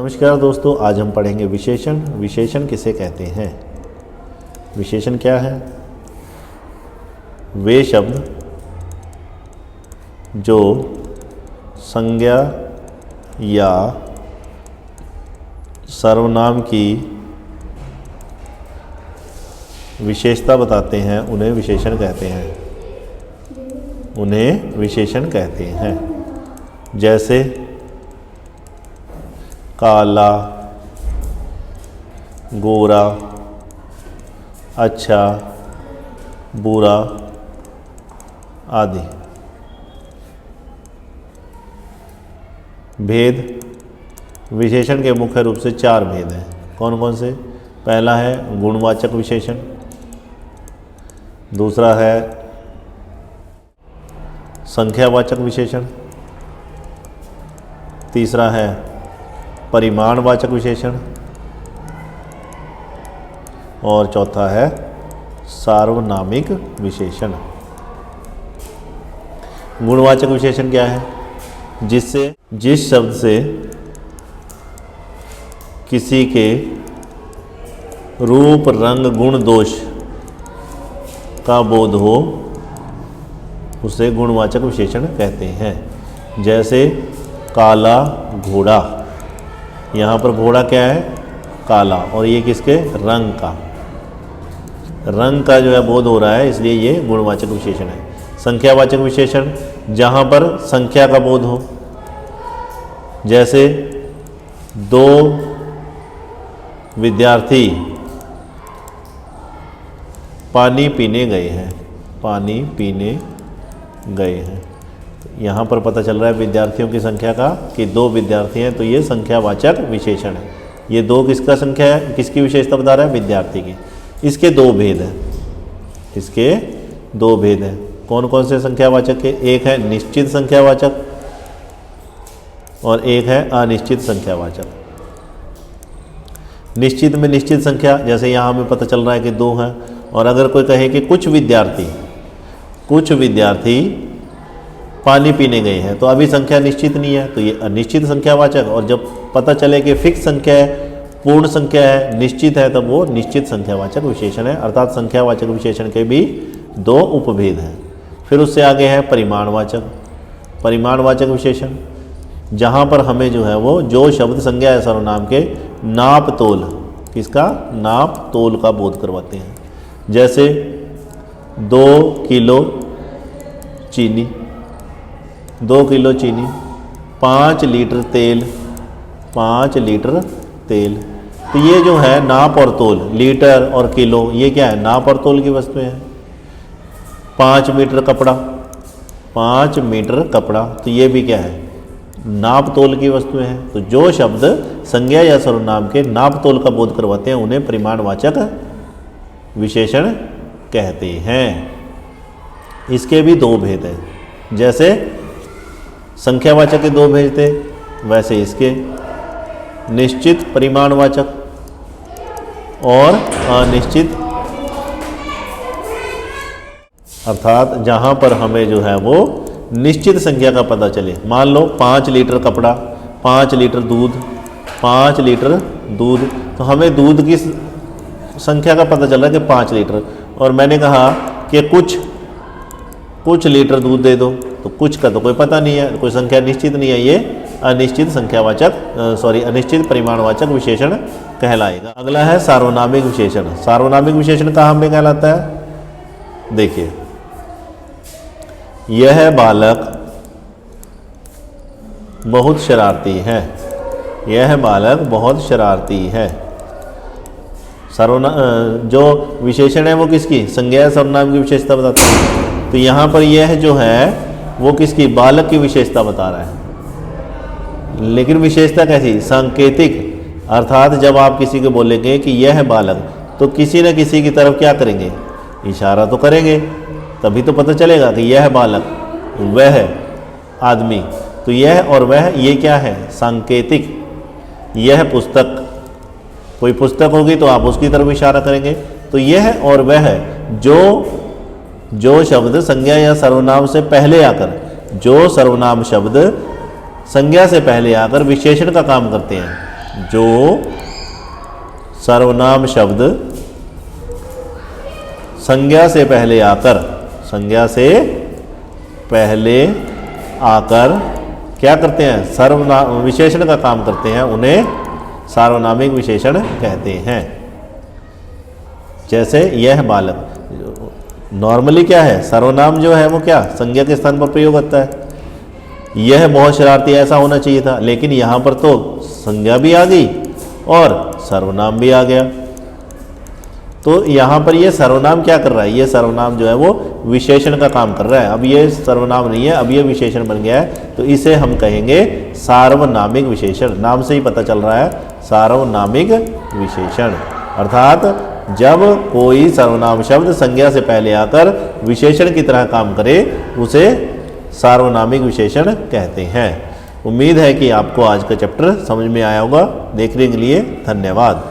नमस्कार दोस्तों, आज हम पढ़ेंगे विशेषण। विशेषण किसे कहते हैं? विशेषण क्या है? वे शब्द जो संज्ञा या सर्वनाम की विशेषता बताते हैं उन्हें विशेषण कहते हैं। उन्हें विशेषण कहते हैं। जैसे काला, गोरा, अच्छा, बुरा आदि। भेद। विशेषण के मुख्य रूप से 4 भेद हैं। कौन कौन से? पहला है गुणवाचक विशेषण, दूसरा है संख्यावाचक विशेषण, तीसरा है परिमाणवाचक विशेषण और चौथा है सार्वनामिक विशेषण। गुणवाचक विशेषण क्या है? जिस शब्द से किसी के रूप, रंग, गुण, दोष का बोध हो उसे गुणवाचक विशेषण कहते हैं। जैसे काला घोड़ा, यहाँ पर घोड़ा क्या है? काला, और ये किसके? रंग का। रंग का जो है बोध हो रहा है, इसलिए ये गुणवाचक विशेषण है। संख्यावाचक विशेषण, जहाँ पर संख्या का बोध हो। जैसे 2 विद्यार्थी पानी पीने गए हैं। पानी पीने गए हैं, यहाँ पर पता चल रहा है विद्यार्थियों की संख्या का कि 2 विद्यार्थी हैं, तो ये संख्यावाचक विशेषण है। ये 2 किसका संख्या है? किसकी विशेषता बता रहा है? विद्यार्थी की। इसके 2 भेद हैं। इसके 2 भेद हैं। कौन कौन से संख्यावाचक के? एक है निश्चित संख्यावाचक और एक है अनिश्चित संख्यावाचक। निश्चित में निश्चित संख्या, जैसे यहाँ हमें पता चल रहा है कि 2 हैं, और अगर कोई कहे कि कुछ विद्यार्थी पानी पीने गए हैं, तो अभी संख्या निश्चित नहीं है, तो ये अनिश्चित संख्यावाचक। और जब पता चले कि फिक्स संख्या है, पूर्ण संख्या है, निश्चित है, तब वो निश्चित संख्यावाचक विशेषण है। अर्थात संख्यावाचक विशेषण के भी 2 उपभेद हैं। फिर उससे आगे है परिमाणवाचक। परिमाणवाचक विशेषण, जहाँ पर हमें जो है वो जो शब्द संज्ञा या सर्वनाम के नाप तोल, किसका? नाप तोल का बोध करवाते हैं। जैसे 2 किलो चीनी, 2 किलो चीनी, 5 लीटर तेल, 5 लीटर तेल। तो ये जो है नाप और तोल, लीटर और किलो, ये क्या है? नाप और तोल की वस्तुएं हैं। 5 मीटर कपड़ा, 5 मीटर कपड़ा, तो ये भी क्या है? नाप तोल की वस्तुएं हैं। तो जो शब्द संज्ञा या सर्वनाम के नाप तोल का बोध करवाते हैं उन्हें परिमाणवाचक विशेषण कहते हैं। इसके भी 2 भेद हैं। जैसे संख्यावाचक के 2 भेद थे, वैसे इसके निश्चित परिमाणवाचक और अनिश्चित। अर्थात जहाँ पर हमें जो है वो निश्चित संख्या का पता चले। मान लो 5 लीटर कपड़ा, 5 लीटर दूध, 5 लीटर दूध, तो हमें दूध की संख्या का पता चल रहा है कि 5 लीटर, और मैंने कहा कि कुछ लीटर दूध दे दो, तो कुछ का तो कोई पता नहीं है, कोई संख्या निश्चित नहीं है। ये अनिश्चित अनिश्चित परिमाणवाचक विशेषण कहलाएगा। अगला है सार्वनामिक विशेषण। सार्वनामिक विशेषण कहाँ में कहलाता है? देखिए, यह बालक बहुत शरारती है। यह बालक बहुत शरारती है। जो विशेषण है वो किसकी? संज्ञा सर्वनाम की विशेषता बताता है। तो यहाँ पर यह जो है वो किसकी? बालक की विशेषता बता रहा है। लेकिन विशेषता कैसी? सांकेतिक। अर्थात जब आप किसी को बोलेंगे कि यह बालक, तो किसी न किसी की तरफ क्या करेंगे? इशारा तो करेंगे, तभी तो पता चलेगा कि यह बालक, वह आदमी। तो यह और वह, ये क्या है? सांकेतिक। यह पुस्तक, कोई पुस्तक होगी तो आप उसकी तरफ इशारा करेंगे। तो यह और वह, जो शब्द संज्ञा या सर्वनाम से पहले आकर, जो सर्वनाम शब्द संज्ञा से पहले आकर विशेषण का काम करते हैं, जो सर्वनाम शब्द संज्ञा से पहले आकर क्या करते हैं, सर्वनाम विशेषण का काम करते हैं, उन्हें सार्वनामिक विशेषण कहते हैं। जैसे यह बालक, नॉर्मली क्या है, सर्वनाम जो है वो क्या संज्ञा के स्थान पर प्रयोग होता है। यह बहुत शरारती, ऐसा होना चाहिए था, लेकिन यहाँ पर तो संज्ञा भी आ गई और सर्वनाम भी आ गया। तो यहाँ पर ये सर्वनाम क्या कर रहा है, ये सर्वनाम जो है वो विशेषण का काम कर रहा है। अब ये सर्वनाम नहीं है, अब ये विशेषण बन गया है, तो इसे हम कहेंगे सार्वनामिक विशेषण। नाम से ही पता चल रहा है, सार्वनामिक विशेषण। अर्थात जब कोई सर्वनाम शब्द संज्ञा से पहले आकर विशेषण की तरह काम करे, उसे सार्वनामिक विशेषण कहते हैं। उम्मीद है कि आपको आज का चैप्टर समझ में आया होगा। देखने के लिए धन्यवाद।